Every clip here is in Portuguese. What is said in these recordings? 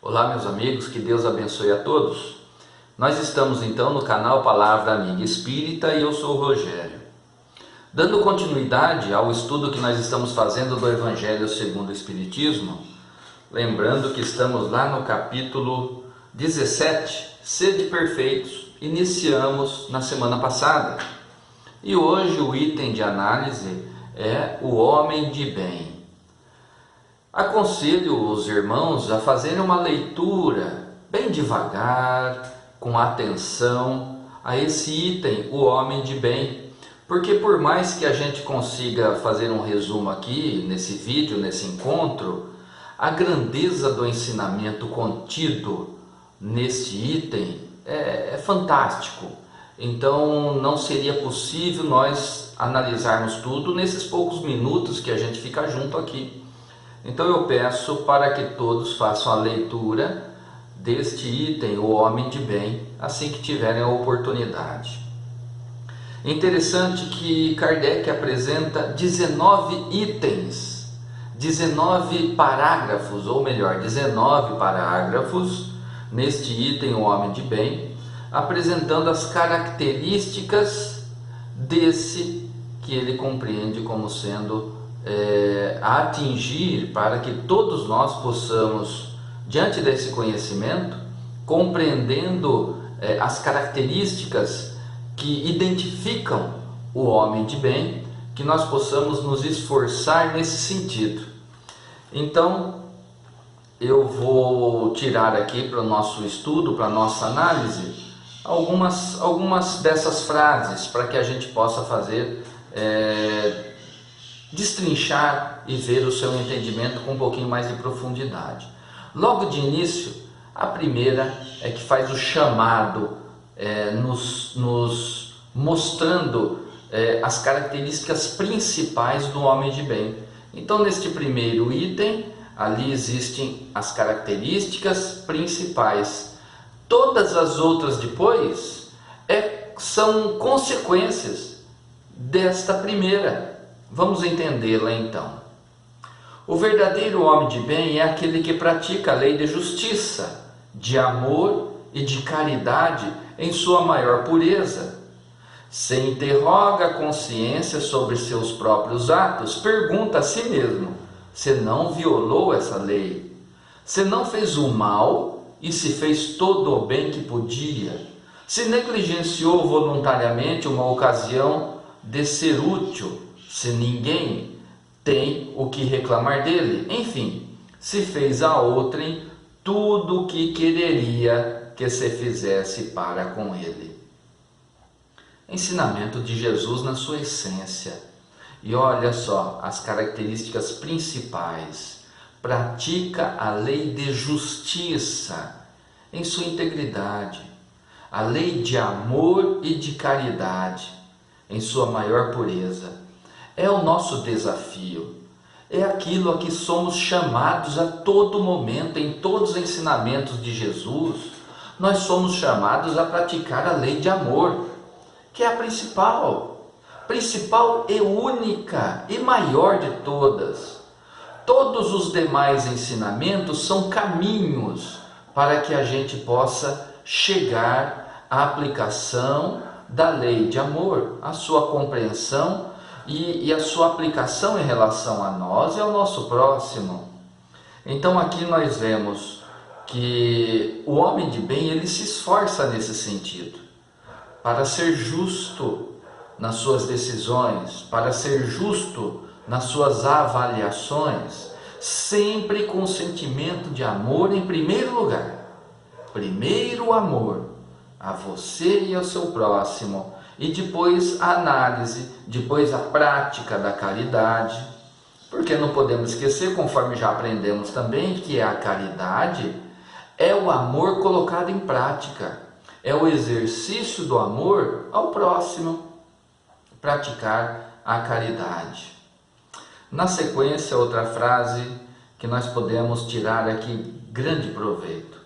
Olá meus amigos, que Deus abençoe a todos. Nós estamos então no canal Palavra Amiga Espírita e eu sou o Rogério. Dando continuidade ao estudo que nós estamos fazendo do Evangelho segundo o Espiritismo, lembrando que estamos lá no capítulo 17, Sede Perfeitos, iniciamos na semana passada. E hoje o item de análise é o homem de bem. Aconselho os irmãos a fazerem uma leitura bem devagar, com atenção a esse item, o homem de bem, porque por mais que a gente consiga fazer um resumo aqui, nesse vídeo, nesse encontro, a grandeza do ensinamento contido neste item é fantástico. Então não seria possível nós analisarmos tudo nesses poucos minutos que a gente fica junto aqui. Então eu peço para que todos façam a leitura deste item, o homem de bem, assim que tiverem a oportunidade. Interessante que Kardec apresenta 19 itens, 19 parágrafos, ou melhor, 19 parágrafos neste item, o homem de bem, apresentando as características desse que ele compreende como sendo a atingir, para que todos nós possamos, diante desse conhecimento, compreendendo as características que identificam o homem de bem, que nós possamos nos esforçar nesse sentido. Então, eu vou tirar aqui para o nosso estudo, para a nossa análise, algumas dessas frases, para que a gente possa fazer destrinchar e ver o seu entendimento com um pouquinho mais de profundidade. Logo de início, a primeira é que faz o chamado, nos mostrando as características principais do homem de bem. Então, neste primeiro item, ali existem as características principais. Todas as outras depois são consequências desta primeira. Vamos entendê-la então. O verdadeiro homem de bem é aquele que pratica a lei de justiça, de amor e de caridade em sua maior pureza. Se interroga a consciência sobre seus próprios atos, pergunta a si mesmo se não violou essa lei, se não fez o mal e se fez todo o bem que podia, se negligenciou voluntariamente uma ocasião de ser útil, se ninguém tem o que reclamar dele, enfim, se fez a outrem tudo o que quereria que se fizesse para com ele. Ensinamento de Jesus na sua essência. E olha só as características principais. Pratica a lei de justiça em sua integridade, a lei de amor e de caridade em sua maior pureza. É o nosso desafio, é aquilo a que somos chamados a todo momento, em todos os ensinamentos de Jesus. Nós somos chamados a praticar a lei de amor, que é a principal e única e maior de todas. Todos os demais ensinamentos são caminhos para que a gente possa chegar à aplicação da lei de amor, à sua compreensão e a sua aplicação em relação a nós e ao nosso próximo. Então aqui nós vemos que o homem de bem, ele se esforça nesse sentido, para ser justo nas suas decisões, para ser justo nas suas avaliações, sempre com o sentimento de amor em primeiro lugar. Primeiro o amor a você e ao seu próximo, e depois a análise, depois a prática da caridade, porque não podemos esquecer, conforme já aprendemos também, que a caridade é o amor colocado em prática, é o exercício do amor ao próximo, praticar a caridade. Na sequência, outra frase que nós podemos tirar aqui grande proveito.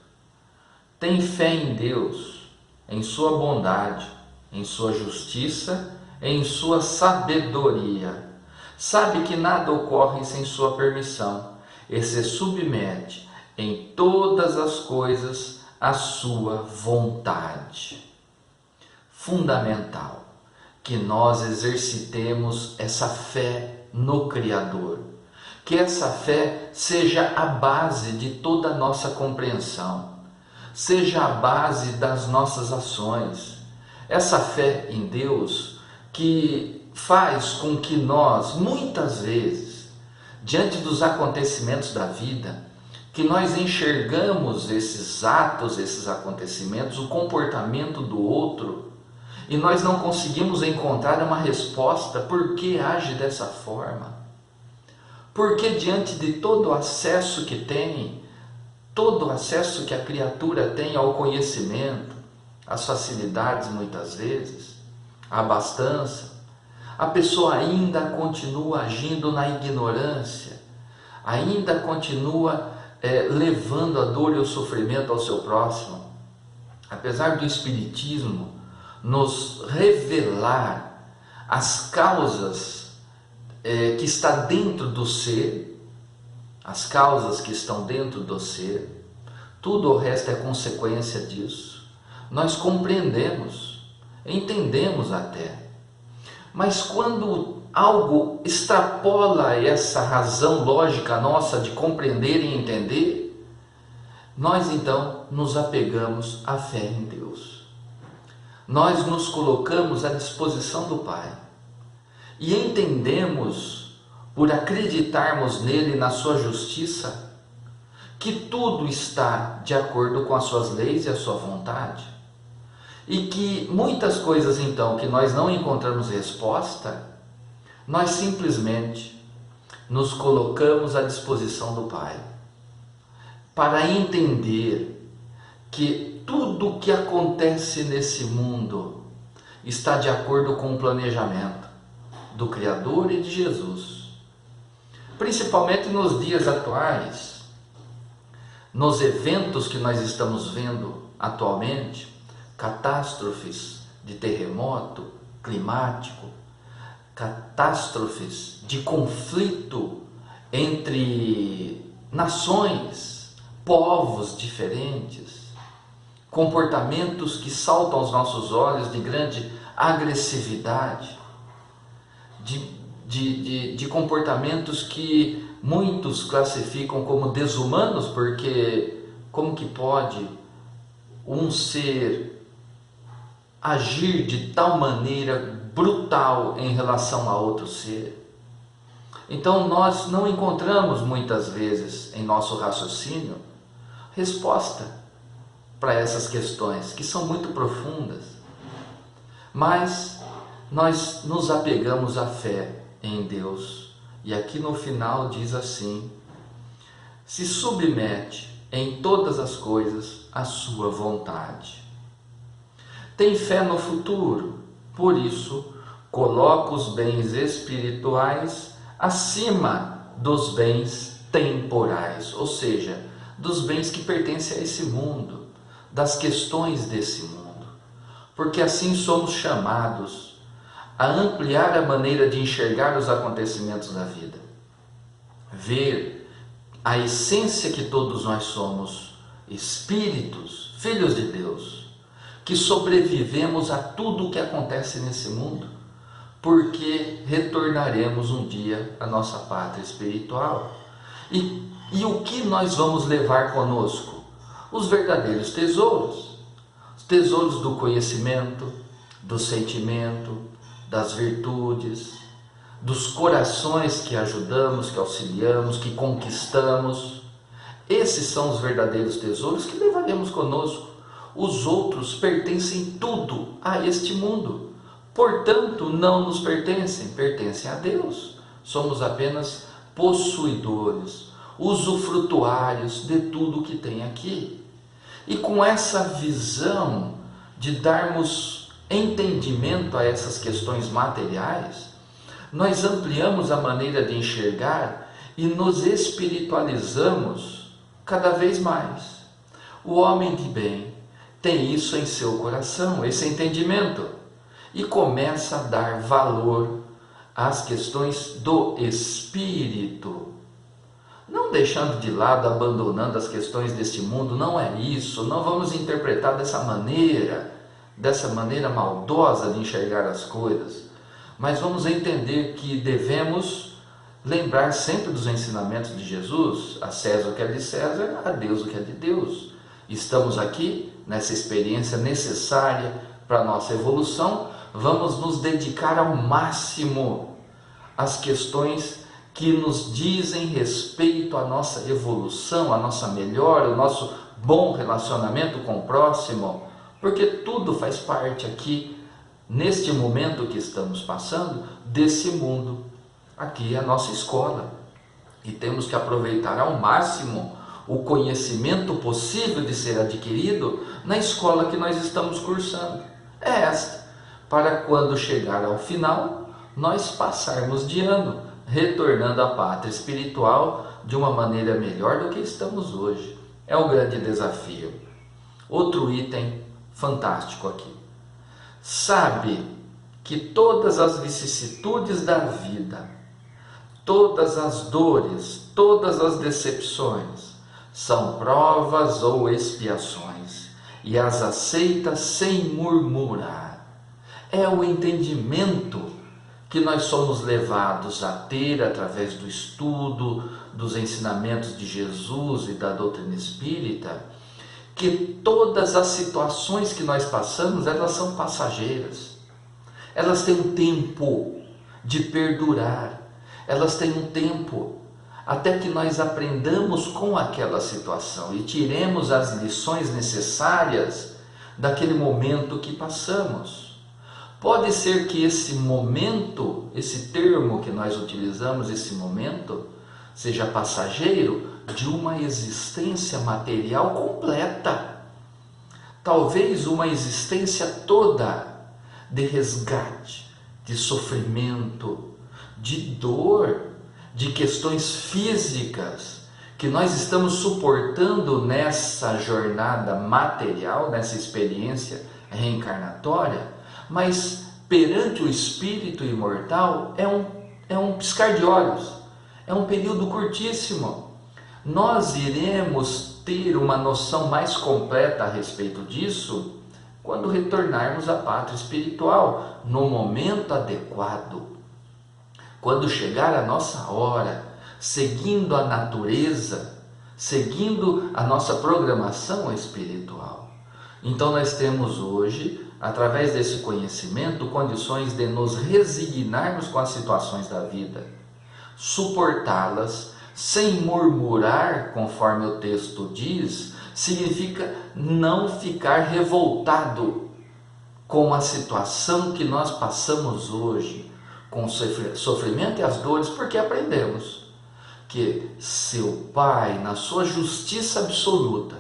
Tem fé em Deus, em sua bondade, em sua justiça, em sua sabedoria. Sabe que nada ocorre sem sua permissão e se submete em todas as coisas a sua vontade. Fundamental que nós exercitemos essa fé no Criador, que essa fé seja a base de toda a nossa compreensão, seja a base das nossas ações. Essa fé em Deus que faz com que nós, muitas vezes, diante dos acontecimentos da vida, que nós enxergamos esses atos, esses acontecimentos, o comportamento do outro, e nós não conseguimos encontrar uma resposta por que age dessa forma. Porque diante de todo o acesso que tem, todo o acesso que a criatura tem ao conhecimento, às facilidades muitas vezes, à abastança, a pessoa ainda continua agindo na ignorância, ainda continua levando a dor e o sofrimento ao seu próximo. Apesar do Espiritismo nos revelar as causas que está dentro do ser, as causas que estão dentro do ser, tudo o resto é consequência disso. Nós compreendemos, entendemos até, mas quando algo extrapola essa razão lógica nossa de compreender e entender, nós então nos apegamos à fé em Deus. Nós nos colocamos à disposição do Pai e entendemos, por acreditarmos nele e na sua justiça, que tudo está de acordo com as suas leis e a sua vontade, e que muitas coisas então que nós não encontramos resposta, nós simplesmente nos colocamos à disposição do Pai para entender que tudo o que acontece nesse mundo está de acordo com o planejamento do Criador e de Jesus. Principalmente nos dias atuais, nos eventos que nós estamos vendo atualmente, catástrofes de terremoto climático, catástrofes de conflito entre nações, povos diferentes, comportamentos que saltam aos nossos olhos de grande agressividade, de comportamentos que muitos classificam como desumanos, porque como que pode um ser agir de tal maneira brutal em relação a outro ser? Então nós não encontramos muitas vezes em nosso raciocínio resposta para essas questões que são muito profundas, mas nós nos apegamos à fé em Deus, e aqui no final diz assim: se submete em todas as coisas à sua vontade. Tem fé no futuro, por isso coloca os bens espirituais acima dos bens temporais, ou seja, dos bens que pertencem a esse mundo, das questões desse mundo, porque assim somos chamados a ampliar a maneira de enxergar os acontecimentos da vida, ver a essência que todos nós somos, espíritos, filhos de Deus, que sobrevivemos a tudo o que acontece nesse mundo, porque retornaremos um dia à nossa pátria espiritual. E o que nós vamos levar conosco? Os verdadeiros tesouros, os tesouros do conhecimento, do sentimento, das virtudes, dos corações que ajudamos, que auxiliamos, que conquistamos. Esses são os verdadeiros tesouros que levaremos conosco. Os outros pertencem tudo a este mundo, portanto não nos pertencem, pertencem a Deus. Somos apenas possuidores, usufrutuários de tudo que tem aqui. E com essa visão de darmos entendimento a essas questões materiais, nós ampliamos a maneira de enxergar e nos espiritualizamos cada vez mais. O homem de bem tem isso em seu coração, esse entendimento, e começa a dar valor às questões do espírito, Não deixando de lado, abandonando as questões deste mundo, não é isso, não vamos interpretar dessa maneira maldosa de enxergar as coisas, mas vamos entender que devemos lembrar sempre dos ensinamentos de Jesus: a César o que é de César, a Deus o que é de Deus. Estamos aqui nessa experiência necessária para a nossa evolução, vamos nos dedicar ao máximo às questões que nos dizem respeito à nossa evolução, à nossa melhora, o nosso bom relacionamento com o próximo, porque tudo faz parte aqui, neste momento que estamos passando, desse mundo. Aqui é a nossa escola e temos que aproveitar ao máximo o conhecimento possível de ser adquirido na escola que nós estamos cursando. É esta, para quando chegar ao final, nós passarmos de ano, retornando à pátria espiritual de uma maneira melhor do que estamos hoje. É um grande desafio. Outro item fantástico aqui. Sabe que todas as vicissitudes da vida, todas as dores, todas as decepções, são provas ou expiações, e as aceita sem murmurar. É o entendimento que nós somos levados a ter através do estudo, dos ensinamentos de Jesus e da doutrina espírita, que todas as situações que nós passamos, elas são passageiras. Elas têm um tempo de perdurar, elas têm um tempo até que nós aprendamos com aquela situação e tiremos as lições necessárias daquele momento que passamos. Pode ser que esse momento, esse termo que nós utilizamos, esse momento, seja passageiro de uma existência material completa. Talvez uma existência toda de resgate, de sofrimento, de dor, de questões físicas que nós estamos suportando nessa jornada material, nessa experiência reencarnatória, mas perante o espírito imortal é um piscar de olhos, é um período curtíssimo. Nós iremos ter uma noção mais completa a respeito disso quando retornarmos à pátria espiritual, no momento adequado. Quando chegar a nossa hora, seguindo a natureza, seguindo a nossa programação espiritual. Então nós temos hoje, através desse conhecimento, condições de nos resignarmos com as situações da vida, suportá-las sem murmurar, conforme o texto diz, significa não ficar revoltado com a situação que nós passamos hoje, com o sofrimento e as dores, porque aprendemos que seu Pai, na sua justiça absoluta,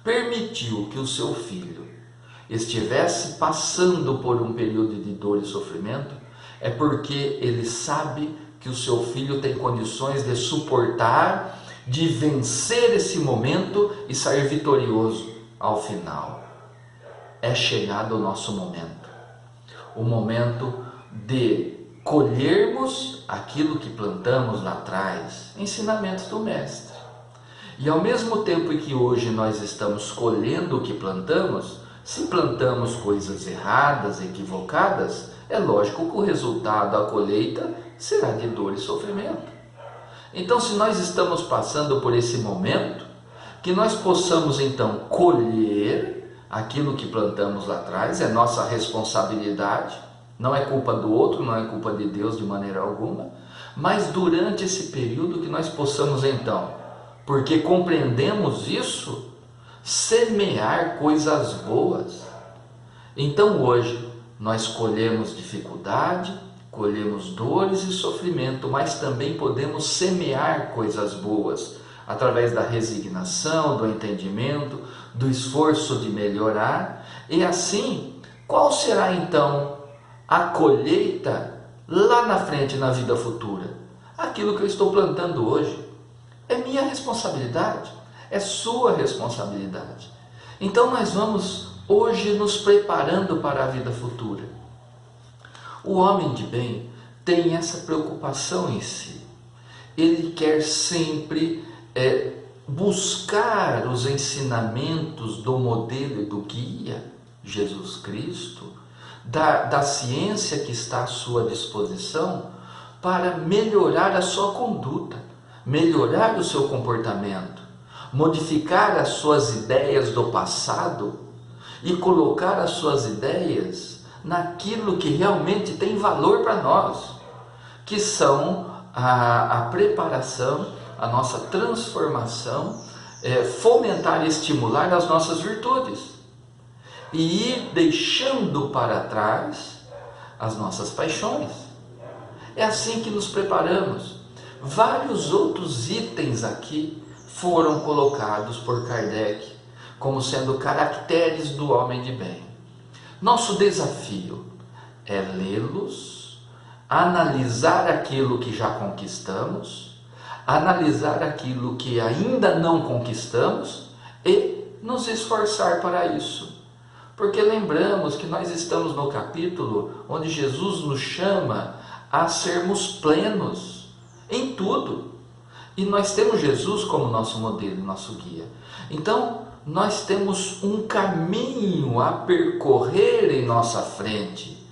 permitiu que o seu filho estivesse passando por um período de dor e sofrimento, é porque ele sabe que o seu filho tem condições de suportar, de vencer esse momento e sair vitorioso ao final. É chegado o nosso momento, o momento de colhermos aquilo que plantamos lá atrás, ensinamentos do Mestre. E ao mesmo tempo em que hoje nós estamos colhendo o que plantamos, se plantamos coisas erradas, equivocadas, é lógico que o resultado, a colheita, será de dor e sofrimento. Então, se nós estamos passando por esse momento, que nós possamos então colher aquilo que plantamos lá atrás, é nossa responsabilidade, não é culpa do outro, não é culpa de Deus de maneira alguma, mas durante esse período que nós possamos então, porque compreendemos isso, semear coisas boas. Então hoje nós colhemos dificuldade, colhemos dores e sofrimento, mas também podemos semear coisas boas, através da resignação, do entendimento, do esforço de melhorar. E assim, qual será então a colheita lá na frente, na vida futura? Aquilo que eu estou plantando hoje é minha responsabilidade, é sua responsabilidade. Então nós vamos hoje nos preparando para a vida futura. O homem de bem tem essa preocupação em si. ele quer sempre buscar os ensinamentos do modelo e do guia, Jesus Cristo, da ciência que está à sua disposição, para melhorar a sua conduta, melhorar o seu comportamento, modificar as suas ideias do passado e colocar as suas ideias naquilo que realmente tem valor para nós, que são a preparação, a nossa transformação, fomentar e estimular as nossas virtudes e ir deixando para trás as nossas paixões. É assim que nos preparamos. Vários outros itens aqui foram colocados por Kardec como sendo caracteres do homem de bem. Nosso desafio é lê-los, analisar aquilo que já conquistamos, analisar aquilo que ainda não conquistamos e nos esforçar para isso. Porque lembramos que nós estamos no capítulo onde Jesus nos chama a sermos plenos em tudo. E nós temos Jesus como nosso modelo, nosso guia. Então, nós temos um caminho a percorrer em nossa frente,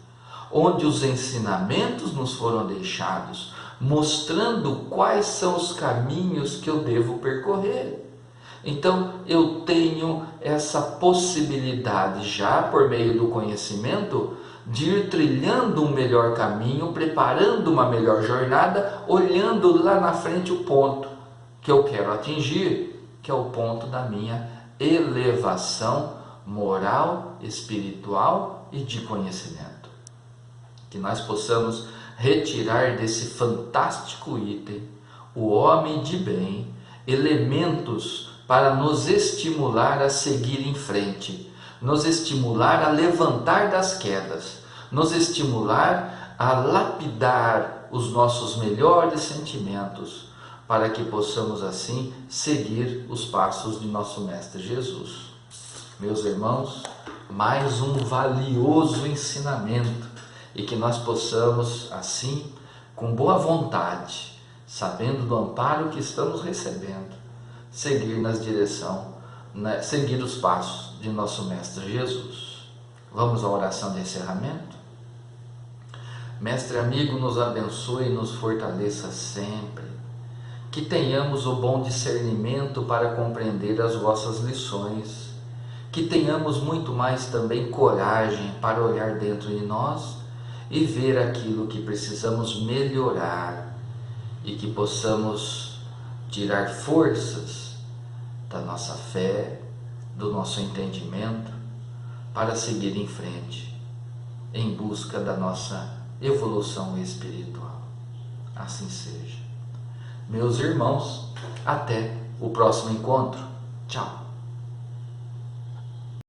onde os ensinamentos nos foram deixados, mostrando quais são os caminhos que eu devo percorrer. Então, eu tenho essa possibilidade já, por meio do conhecimento, de ir trilhando um melhor caminho, preparando uma melhor jornada, olhando lá na frente o ponto que eu quero atingir, que é o ponto da minha elevação moral, espiritual e de conhecimento. Que nós possamos retirar desse fantástico item, o homem de bem, elementos para nos estimular a seguir em frente, nos estimular a levantar das quedas, nos estimular a lapidar os nossos melhores sentimentos, para que possamos assim seguir os passos de nosso Mestre Jesus. Meus irmãos, mais um valioso ensinamento, e que nós possamos assim, com boa vontade, sabendo do amparo que estamos recebendo, seguir seguir os passos de nosso Mestre Jesus. Vamos à oração de encerramento? Mestre amigo, nos abençoe e nos fortaleça sempre, que tenhamos o bom discernimento para compreender as vossas lições, que tenhamos muito mais também coragem para olhar dentro de nós e ver aquilo que precisamos melhorar, e que possamos tirar forças da nossa fé, do nosso entendimento, para seguir em frente, em busca da nossa evolução espiritual. Assim seja. Meus irmãos, até o próximo encontro. Tchau.